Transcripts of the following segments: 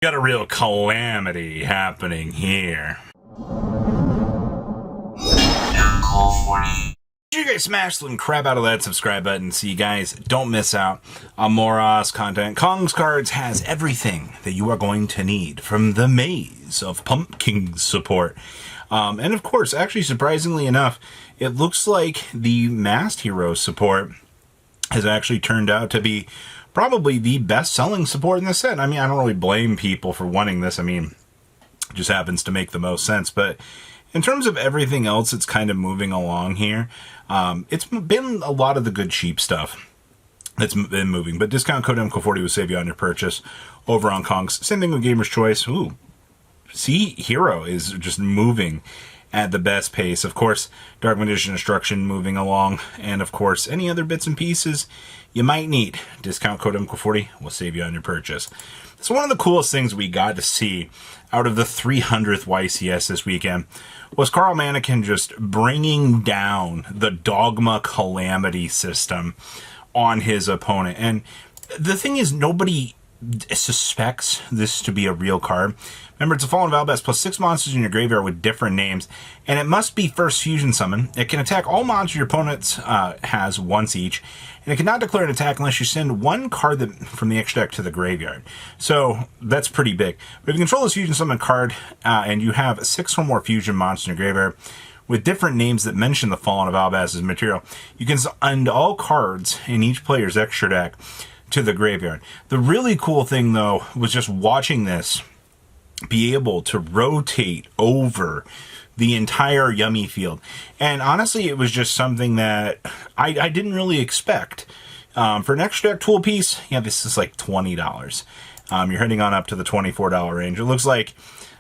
Got a real calamity happening here. You guys smash the crap out of that subscribe button so you guys don't miss out on more content. Kong's Cards has everything that you are going to need from the maze of pumpkin support. And of course, actually surprisingly enough, it looks like the Masked Hero support has actually turned out to be probably the best-selling support in the set. I mean, I don't really blame people for wanting this. I mean, it just happens to make the most sense. But in terms of everything else, it's kind of moving along here. It's been a lot of the good cheap stuff that's been moving. But discount code MCO40 will save you on your purchase over on Kong's. Same thing with Gamer's Choice. Ooh, see, Hero is just moving at the best pace. Of course, Dark Magician Instruction moving along. And of course, any other bits and pieces you might need. Discount code MCO40 will save you on your purchase. So one of the coolest things we got to see out of the 300th YCS this weekend was Carl Mannequin just bringing down the Dogma Calamity system on his opponent. And the thing is, nobody suspects this to be a real card. Remember, it's a Fallen Valbast plus 6 monsters in your graveyard with different names, and it must be first fusion summon. It can attack all monsters your opponent has once each, and it cannot declare an attack unless you send one card from the extra deck to the graveyard. So that's pretty big. But if you control this fusion summon card, and you have 6 or more fusion monsters in your graveyard with different names that mention the Fallen Valbast's material, you can send all cards in each player's extra deck to the graveyard. The really cool thing, though, was just watching this be able to rotate over the entire Yummy field. And honestly, it was just something that I didn't really expect. For an extra deck tool piece, yeah, this is like $20. You're heading on up to the $24 range. It looks like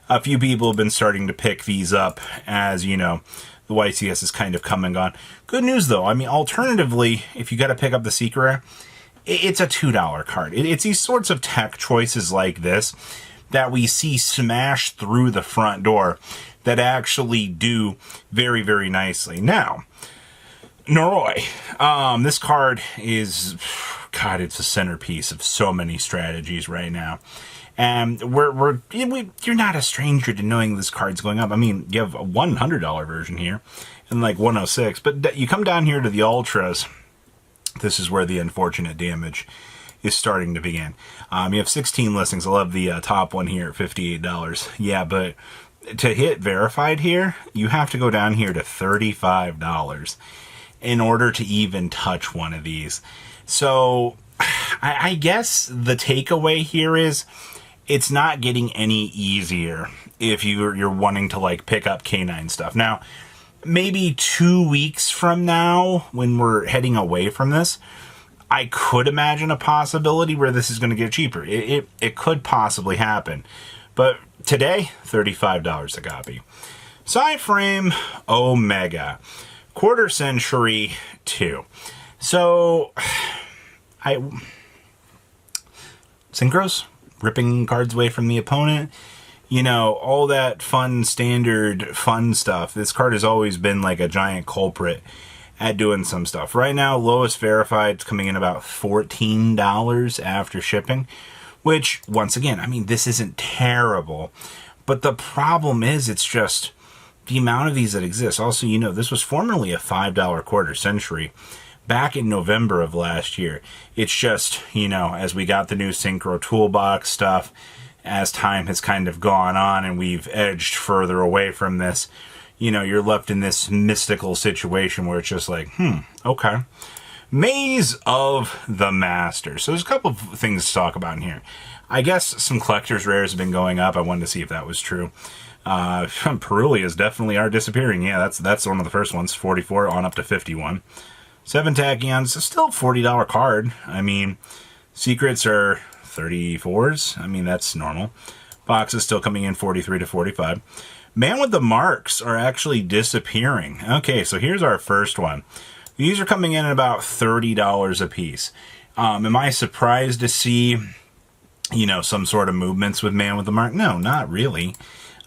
a few people have been starting to pick these up as, you know, the YCS is kind of come and gone. Good news, though. I mean, alternatively, if you got to pick up the Secret Rare, it's a $2 card. It's these sorts of tech choices like this that we see smash through the front door that actually do very, very nicely. Now, Noroi. This card is, God, it's a centerpiece of so many strategies right now. And you're not a stranger to knowing this card's going up. I mean, you have a $100 version here and like 106, but you come down here to the Ultras. This is where the unfortunate damage is starting to begin. You have 16 listings. I love the top one here at $58. Yeah, but to hit verified here, you have to go down here to $35 in order to even touch one of these. So I guess the takeaway here is it's not getting any easier if you're wanting to like pick up K9 stuff. Now, maybe 2 weeks from now, when we're heading away from this, I could imagine a possibility where this is going to get cheaper. It could possibly happen. But today, $35 a copy. Cyframe Omega. Quarter Century 2. So, Synchros? Ripping cards away from the opponent? You know, all that fun, standard, fun stuff. This card has always been like a giant culprit at doing some stuff. Right now, lowest verified is coming in about $14 after shipping, which, once again, I mean, this isn't terrible. But the problem is, it's just the amount of these that exist. Also, you know, this was formerly a $5 quarter century back in November of last year. It's just, you know, as we got the new Synchro toolbox stuff, as time has kind of gone on and we've edged further away from this, you know, you're left in this mystical situation where it's just like, okay. Maze of the Masters. So there's a couple of things to talk about in here. I guess some collector's rares have been going up. I wanted to see if that was true. Perulias definitely are disappearing. Yeah, that's one of the first ones. 44 on up to 51. 7 Tachyons, still a $40 card. I mean, secrets are 34s. I mean, that's normal. Boxes still coming in 43 to 45. Man with the Marks are actually disappearing. Okay, so here's our first one. These are coming in at about $30 a piece. Am I surprised to see, you know, some sort of movements with Man with the Mark? No, not really.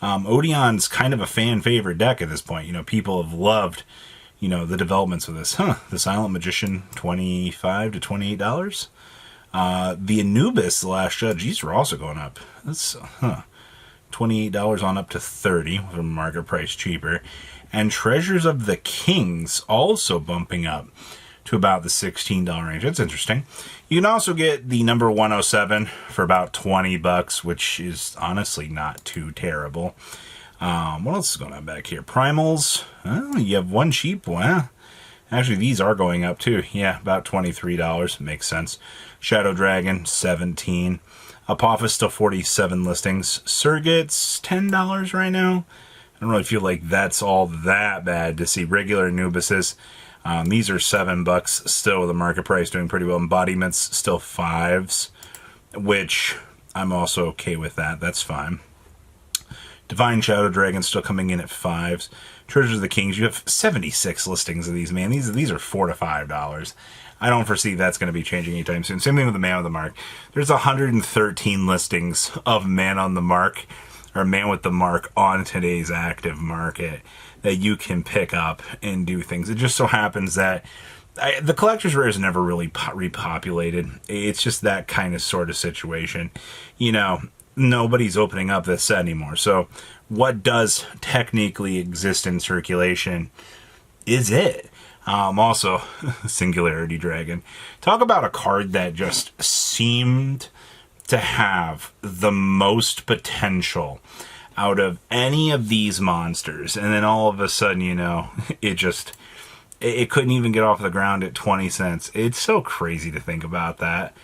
Odeon's kind of a fan favorite deck at this point. You know, people have loved, you know, the developments of this. The Silent Magician, $25 to $28. The Anubis, the Last Judge, these are also going up. That's $28 on up to $30 from market price cheaper. And Treasures of the Kings also bumping up to about the $16 range. That's interesting. You can also get the number 107 for about $20, which is honestly not too terrible. What else is going on back here? Primals. Oh, you have one cheap one. Actually, these are going up too. Yeah, about $23. Makes sense. Shadow Dragon, $17. Apophis still 47 listings. Surrogates, $10 right now. I don't really feel like that's all that bad to see. Regular Anubises, these are $7 still with the market price doing pretty well. Embodiments still $5s, which I'm also okay with that. That's fine. Divine Shadow Dragon still coming in at $5s. Treasures of the Kings, you have 76 listings of these, man. These are $4 to $5. I don't foresee that's going to be changing anytime soon. Same thing with the Man on the Mark. There's 113 listings of Man on the Mark, or Man with the Mark, on today's active market that you can pick up and do things. It just so happens that the collector's rare is never really repopulated. It's just that kind of sort of situation. You know, nobody's opening up this set anymore. So what does technically exist in circulation is it. Also, Singularity Dragon. Talk about a card that just seemed to have the most potential out of any of these monsters. And then all of a sudden, you know, it couldn't even get off the ground at 20 cents. It's so crazy to think about that.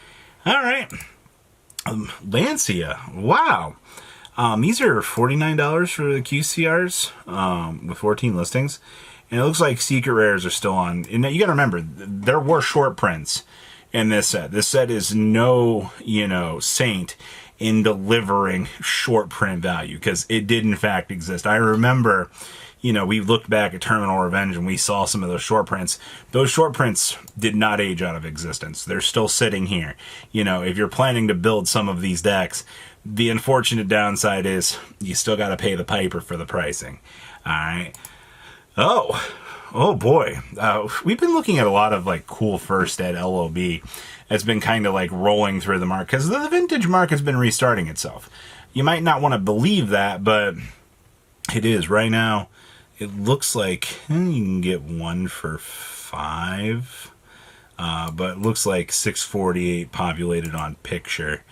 All right. Lancia. Wow. These are $49 for the QCRs with 14 listings. And it looks like secret rares are still on. And you got to remember, there were short prints in this set. This set is no, saint in delivering short print value, because it did in fact exist. I remember, we looked back at Terminal Revenge and we saw some of those short prints. Those short prints did not age out of existence. They're still sitting here. If you're planning to build some of these decks, the unfortunate downside is you still got to pay the piper for the pricing. All right. Oh boy. We've been looking at a lot of cool first ed LOB. It's been kind of rolling through the market because the vintage market's been restarting itself. You might not want to believe that, but it is. Right now, it looks like you can get one for $5, but it looks like 648 populated on picture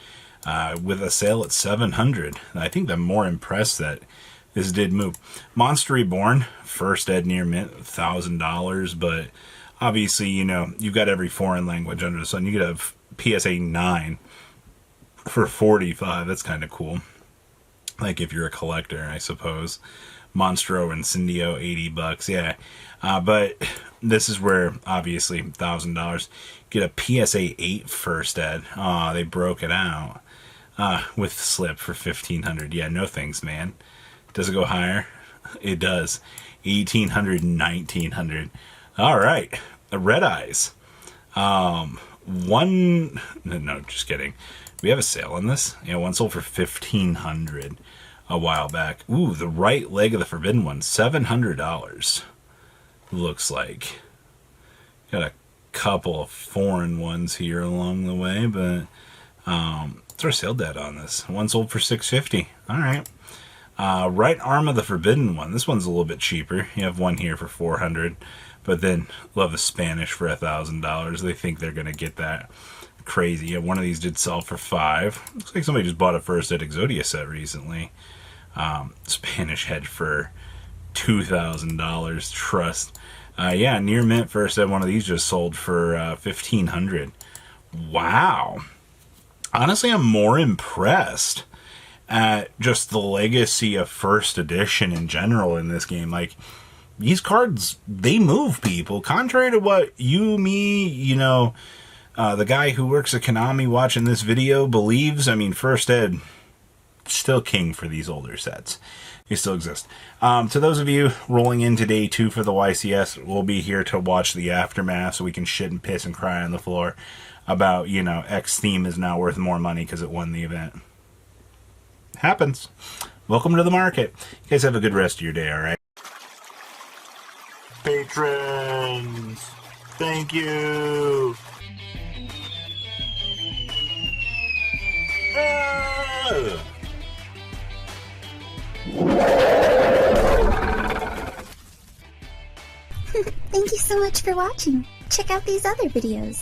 with a sale at 700. I think I'm more impressed that this did move. Monster Reborn, first ed near mint, $1,000, but obviously, you've got every foreign language under the sun. You could have PSA 9 for $45. That's kind of cool. If you're a collector, I suppose. Monstro and Incendio, $80. Yeah. But this is where, obviously, $1,000. Get a PSA 8 first ed. They broke it out with Slip for $1,500. Yeah, no thanks, man. Does it go higher? It does. $1,800 and $1,900. All right. Red Eyes. No, just kidding. We have a sale on this. Yeah, one sold for $1,500 a while back. Ooh, the right leg of the Forbidden One, $700. Looks like. Got a couple of foreign ones here along the way, but what's our sale data on this? One sold for $650. All right. Right arm of the Forbidden One. This one's a little bit cheaper. You have one here for $400, but then love the Spanish for $1,000. They think they're gonna get that crazy. Yeah, one of these did sell for $5. Looks like somebody just bought a first ed Exodia set recently. Spanish head for $2,000. Trust. Yeah, near mint first ed. One of these just sold for $1,500. Wow. Honestly, I'm more impressed at just the legacy of first edition in general in this game. These cards, they move people. Contrary to what you, me, the guy who works at Konami watching this video believes, first ed, still king for these older sets. They still exist. To those of you rolling into day 2 for the YCS, we'll be here to watch the aftermath so we can shit and piss and cry on the floor about, X theme is now worth more money because it won the event. Happens. Welcome to the market. You guys have a good rest of your day, all right? Patrons, thank you. Thank you so much for watching. Check out these other videos.